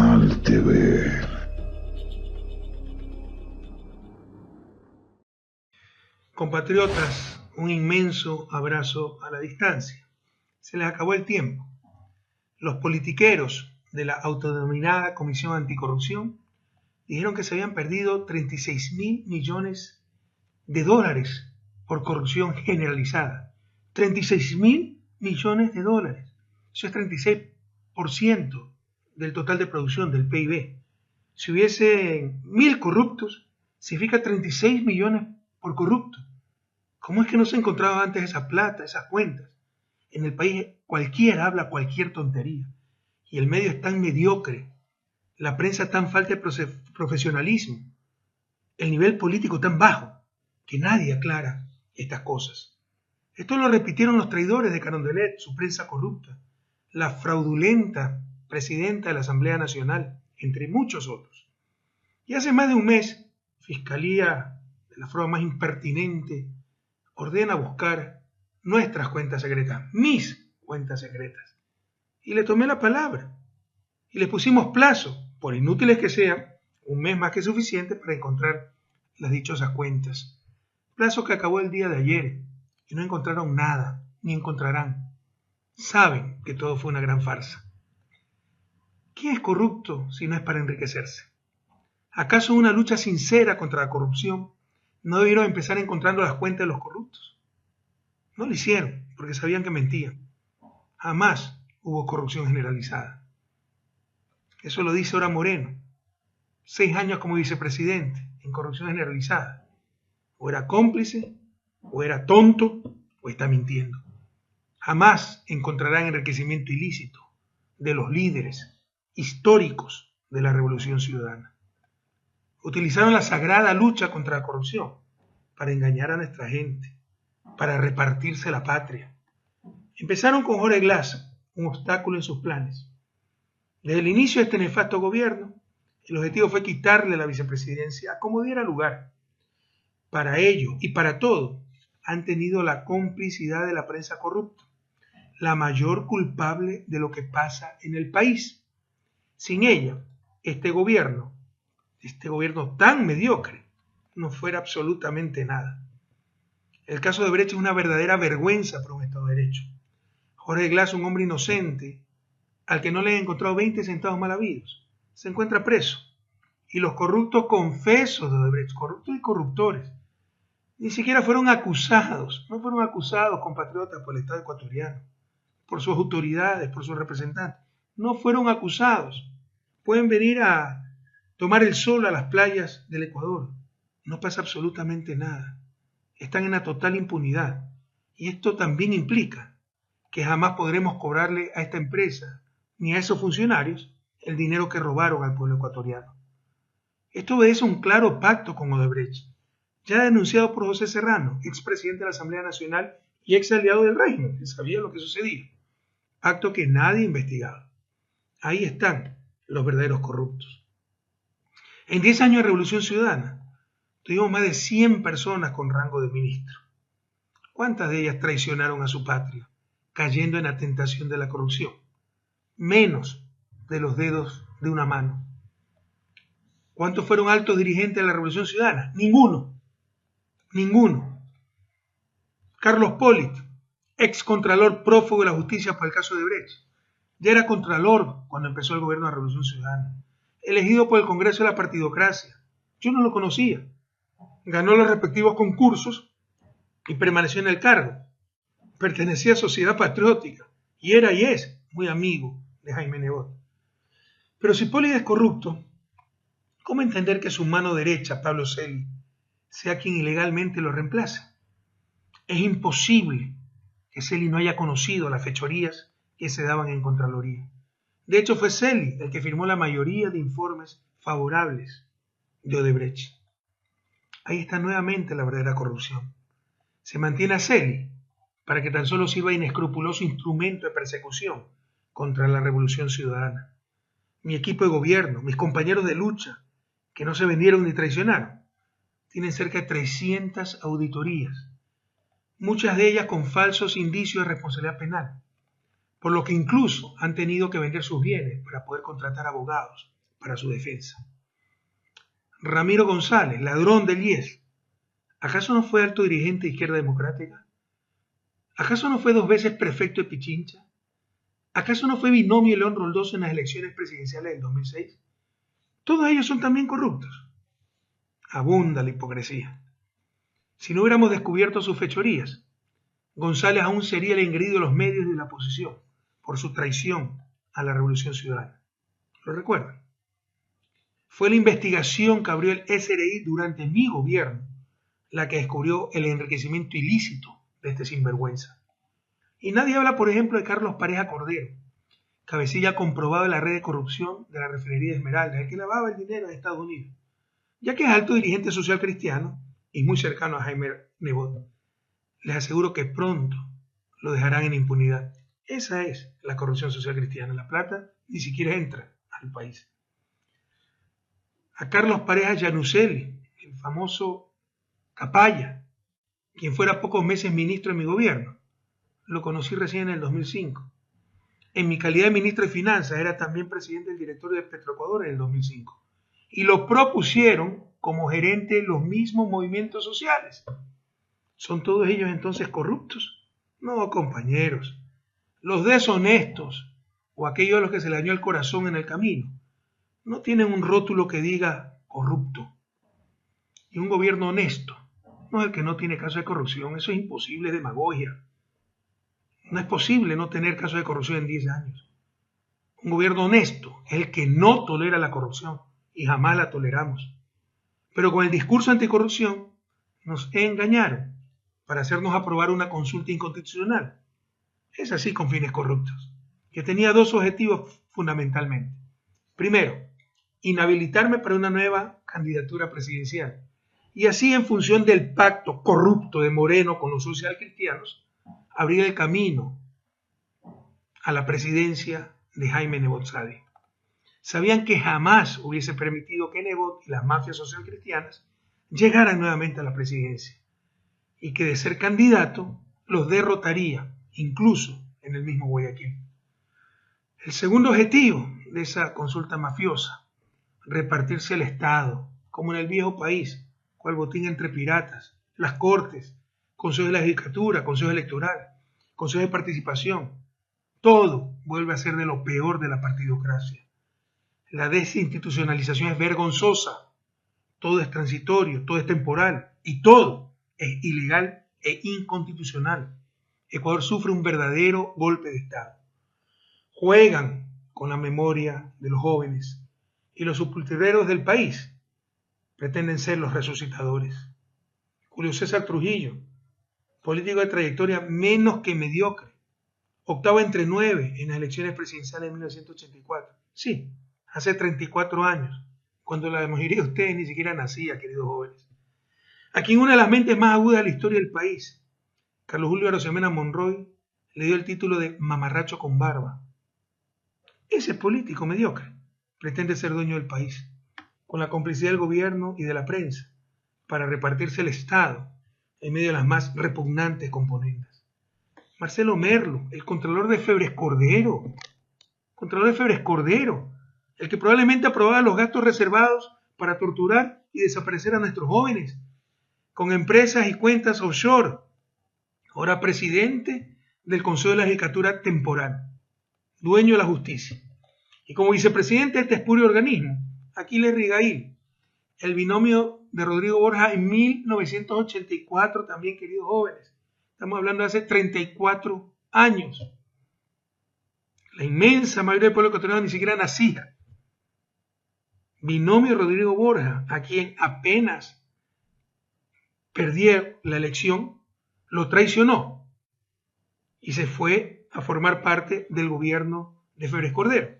Nacional TV. Compatriotas, un inmenso abrazo a la distancia. Se les acabó el tiempo. Los politiqueros de la autodenominada Comisión Anticorrupción dijeron que se habían perdido 36.000 millones de dólares por corrupción generalizada. 36.000 millones de dólares. Eso es 36% del total de producción del PIB. Si hubiese 1.000 corruptos, significa 36 millones por corrupto. ¿Cómo es que no se encontraba antes esa plata, esas cuentas? En el país cualquiera habla cualquier tontería y el medio es tan mediocre, la prensa tan falta de profesionalismo, el nivel político tan bajo que nadie aclara estas cosas. Esto lo repitieron los traidores de Carondelet, su prensa corrupta, la fraudulenta presidenta de la Asamblea Nacional, entre muchos otros. Y hace más de un mes, Fiscalía, de la forma más impertinente, ordena buscar nuestras cuentas secretas, mis cuentas secretas. Y le tomé la palabra. Y le pusimos plazo, por inútiles que sean, un mes más que suficiente para encontrar las dichosas cuentas. Plazo que acabó el día de ayer y no encontraron nada, ni encontrarán. Saben que todo fue una gran farsa. ¿Quién es corrupto si no es para enriquecerse? ¿Acaso una lucha sincera contra la corrupción no debieron empezar encontrando las cuentas de los corruptos? No lo hicieron, porque sabían que mentían. Jamás hubo corrupción generalizada. Eso lo dice ahora Moreno. 6 años como vicepresidente en corrupción generalizada. O era cómplice, o era tonto, o está mintiendo. Jamás encontrarán enriquecimiento ilícito de los líderes históricos de la Revolución Ciudadana. Utilizaron la sagrada lucha contra la corrupción para engañar a nuestra gente, para repartirse la patria. Empezaron con Jorge Glass, un obstáculo en sus planes. Desde el inicio de este nefasto gobierno, el objetivo fue quitarle la vicepresidencia a como diera lugar. Para ello y para todo, han tenido la complicidad de la prensa corrupta, la mayor culpable de lo que pasa en el país. Sin ella, este gobierno tan mediocre, no fuera absolutamente nada. El caso de Brecht es una verdadera vergüenza para un Estado de Derecho. Jorge Glass, un hombre inocente, al que no le han encontrado 20 centavos mal habidos, se encuentra preso. Y los corruptos confesos de Odebrecht, corruptos y corruptores, ni siquiera fueron acusados, no fueron acusados, compatriotas, por el Estado ecuatoriano, por sus autoridades, por sus representantes, no fueron acusados. Pueden venir a tomar el sol a las playas del Ecuador, no pasa absolutamente nada, están en la total impunidad. Y esto también implica que jamás podremos cobrarle a esta empresa ni a esos funcionarios el dinero que robaron al pueblo ecuatoriano. Esto obedece a un claro pacto con Odebrecht, ya denunciado por José Serrano, expresidente de la Asamblea Nacional y ex aliado del régimen, que sabía lo que sucedía. Pacto que nadie investigaba. Ahí están los verdaderos corruptos. En 10 años de Revolución Ciudadana, tuvimos más de 100 personas con rango de ministro. ¿Cuántas de ellas traicionaron a su patria, cayendo en la tentación de la corrupción? Menos de los dedos de una mano. ¿Cuántos fueron altos dirigentes de la Revolución Ciudadana? Ninguno. Carlos Pollitt, ex contralor prófugo de la justicia por el caso de Brecht, ya era contralor cuando empezó el gobierno de la Revolución Ciudadana, elegido por el Congreso de la Partidocracia. Yo no lo conocía. Ganó los respectivos concursos y permaneció en el cargo. Pertenecía a Sociedad Patriótica y era y es muy amigo de Jaime Nebot. Pero si Pollitt es corrupto, ¿cómo entender que su mano derecha, Pablo Celi, sea quien ilegalmente lo reemplaza? Es imposible que Celi no haya conocido las fechorías que se daban en Contraloría. De hecho, fue Celi el que firmó la mayoría de informes favorables de Odebrecht. Ahí está nuevamente la verdadera corrupción. Se mantiene a Celi para que tan solo sirva de inescrupuloso instrumento de persecución contra la Revolución Ciudadana. Mi equipo de gobierno, mis compañeros de lucha, que no se vendieron ni traicionaron, tienen cerca de 300 auditorías, muchas de ellas con falsos indicios de responsabilidad penal, por lo que incluso han tenido que vender sus bienes para poder contratar abogados para su defensa. Ramiro González, ladrón del IES, ¿acaso no fue alto dirigente de Izquierda Democrática? ¿Acaso no fue 2 veces prefecto de Pichincha? ¿Acaso no fue binomio de León Roldoso en las elecciones presidenciales del 2006? Todos ellos son también corruptos. Abunda la hipocresía. Si no hubiéramos descubierto sus fechorías, González aún sería el engreído de los medios de la oposición por su traición a la Revolución Ciudadana. ¿Lo recuerdan? Fue la investigación que abrió el SRI durante mi gobierno la que descubrió el enriquecimiento ilícito de este sinvergüenza. Y nadie habla, por ejemplo, de Carlos Pareja Cordero, cabecilla comprobado de la red de corrupción de la refinería de Esmeralda, el que lavaba el dinero de Estados Unidos, ya que es alto dirigente social cristiano y muy cercano a Jaime Nebot. Les aseguro que pronto lo dejarán en impunidad. Esa es la corrupción social cristiana. La plata ni siquiera entra al país. A Carlos Pareja Llanuselli, el famoso Capaya, quien fuera pocos meses ministro de mi gobierno, lo conocí recién en el 2005. En mi calidad de ministro de Finanzas era también presidente del directorio de Petroecuador en el 2005. Y lo propusieron como gerente de los mismos movimientos sociales. ¿Son todos ellos entonces corruptos? No, compañeros. Los deshonestos o aquellos a los que se le dañó el corazón en el camino no tienen un rótulo que diga corrupto. Y un gobierno honesto no es el que no tiene caso de corrupción. Eso es imposible, es demagogia. No es posible no tener caso de corrupción en 10 años. Un gobierno honesto es el que no tolera la corrupción y jamás la toleramos. Pero con el discurso anticorrupción nos engañaron para hacernos aprobar una consulta inconstitucional. Es así con fines corruptos, que tenía 2 objetivos fundamentalmente. Primero, inhabilitarme para una nueva candidatura presidencial. Y así, en función del pacto corrupto de Moreno con los socialcristianos, abrir el camino a la presidencia de Jaime Nebot Sade. Sabían que jamás hubiese permitido que Nebot y las mafias socialcristianas llegaran nuevamente a la presidencia y que de ser candidato los derrotaría, incluso en el mismo Guayaquil. El segundo objetivo de esa consulta mafiosa, repartirse el Estado, como en el viejo país, cual botín entre piratas, las cortes, consejos de la judicatura, consejo electoral, consejo de participación, todo vuelve a ser de lo peor de la partidocracia. La desinstitucionalización es vergonzosa, todo es transitorio, todo es temporal y todo es ilegal e inconstitucional. Ecuador sufre un verdadero golpe de Estado. Juegan con la memoria de los jóvenes y los sepultureros del país pretenden ser los resucitadores. Julio César Trujillo, político de trayectoria menos que mediocre, octavo entre 9 en las elecciones presidenciales de 1984. Sí, hace 34 años, cuando la mayoría de ustedes ni siquiera nacía, queridos jóvenes. A quien una de las mentes más agudas de la historia del país, Carlos Julio Arosemena Monroy, le dio el título de mamarracho con barba. Ese político mediocre pretende ser dueño del país, con la complicidad del gobierno y de la prensa, para repartirse el Estado en medio de las más repugnantes componendas. Marcelo Merlo, el contralor de Febres Cordero, el que probablemente aprobaba los gastos reservados para torturar y desaparecer a nuestros jóvenes, con empresas y cuentas offshore, ahora presidente del Consejo de la Judicatura Temporal, dueño de la justicia. Y como vicepresidente de este espurio organismo, Aquiles Rigail, el binomio de Rodrigo Borja en 1984 también, queridos jóvenes. Estamos hablando de hace 34 años. La inmensa mayoría del pueblo ecuatoriano ni siquiera nacía. Binomio Rodrigo Borja, a quien apenas perdió la elección, lo traicionó y se fue a formar parte del gobierno de Febres Cordero,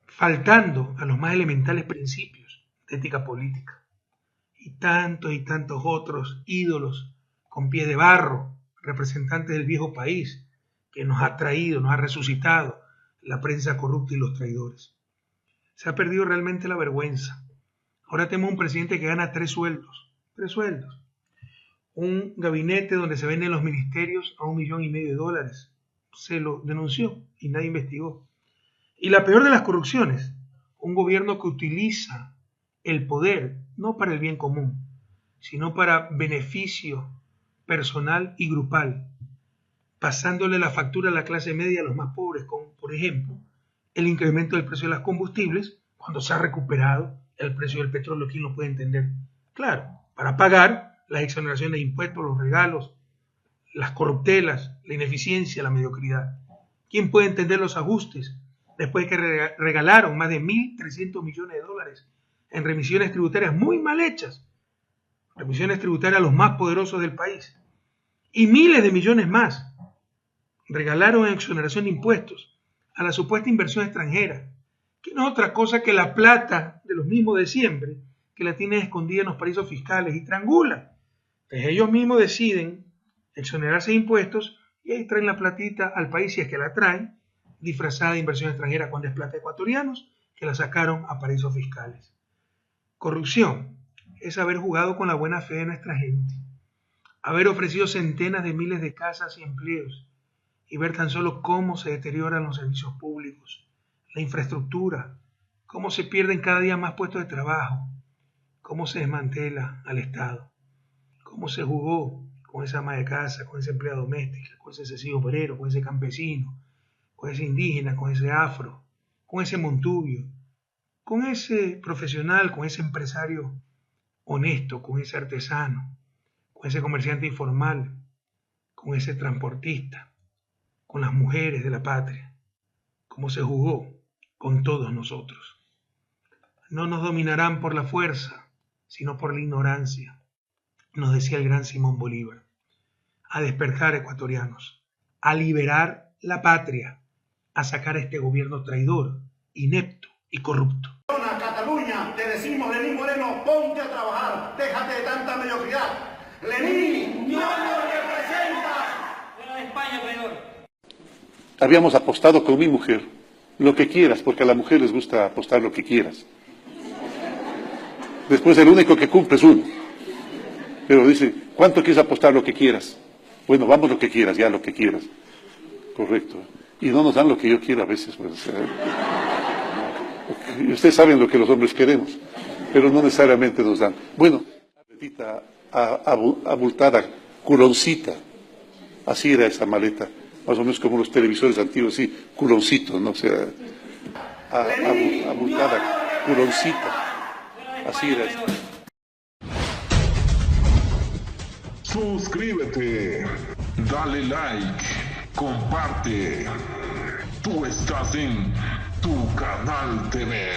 faltando a los más elementales principios de ética política. Y tantos otros ídolos con pie de barro, representantes del viejo país, que nos ha traído, nos ha resucitado la prensa corrupta y los traidores. Se ha perdido realmente la vergüenza. Ahora tenemos un presidente que gana 3 sueldos. 3 sueldos. Un gabinete donde se venden los ministerios a $1,5 millones. Se lo denunció y nadie investigó. Y la peor de las corrupciones, un gobierno que utiliza el poder no para el bien común, sino para beneficio personal y grupal, pasándole la factura a la clase media y a los más pobres, con, por ejemplo, el incremento del precio de los combustibles, cuando se ha recuperado el precio del petróleo. ¿Quién lo puede entender? Claro, para pagar las exoneraciones de impuestos, los regalos, las corruptelas, la ineficiencia, la mediocridad. ¿Quién puede entender los ajustes después de que regalaron más de 1.300 millones de dólares en remisiones tributarias muy mal hechas? Remisiones tributarias a los más poderosos del país. Y miles de millones más regalaron en exoneración de impuestos a la supuesta inversión extranjera, que no es otra cosa que la plata de los mismos de siempre, que la tienen escondida en los paraísos fiscales y triangulan. Entonces ellos mismos deciden exonerarse de impuestos y ahí traen la platita al país, si es que la traen, disfrazada de inversión extranjera cuando es plata de ecuatorianos que la sacaron a paraísos fiscales. Corrupción es haber jugado con la buena fe de nuestra gente, haber ofrecido centenas de miles de casas y empleos y ver tan solo cómo se deterioran los servicios públicos, la infraestructura, cómo se pierden cada día más puestos de trabajo, cómo se desmantela al Estado, cómo se jugó con esa ama de casa, con esa empleada doméstica, con ese sencillo obrero, con ese campesino, con ese indígena, con ese afro, con ese montubio, con ese profesional, con ese empresario honesto, con ese artesano, con ese comerciante informal, con ese transportista, con las mujeres de la patria, como se jugó con todos nosotros. No nos dominarán por la fuerza, sino por la ignorancia, nos decía el gran Simón Bolívar. A despertar, ecuatorianos, a liberar la patria, a sacar a este gobierno traidor, inepto y corrupto. Cataluña, te decimos, Lenín Moreno, ponte a trabajar, déjate de tanta mediocridad. Lenín, no nos representa. Fuera de España, traidor. Habíamos apostado con mi mujer, lo que quieras, porque a la mujer les gusta apostar lo que quieras. Después el único que cumple es uno. Pero dice, ¿cuánto quieres apostar lo que quieras? Bueno, vamos lo que quieras, ya lo que quieras. Correcto. Y no nos dan lo que yo quiero a veces. Pues, ustedes saben lo que los hombres queremos, pero no necesariamente nos dan. Bueno, maletita abultada, culoncita. Así era esa maleta. Más o menos como los televisores antiguos, sí, culoncito, ¿no? O sea, abultada, culoncita. Así era esa. Suscríbete, dale like, comparte. Tú estás en Tu Canal TV.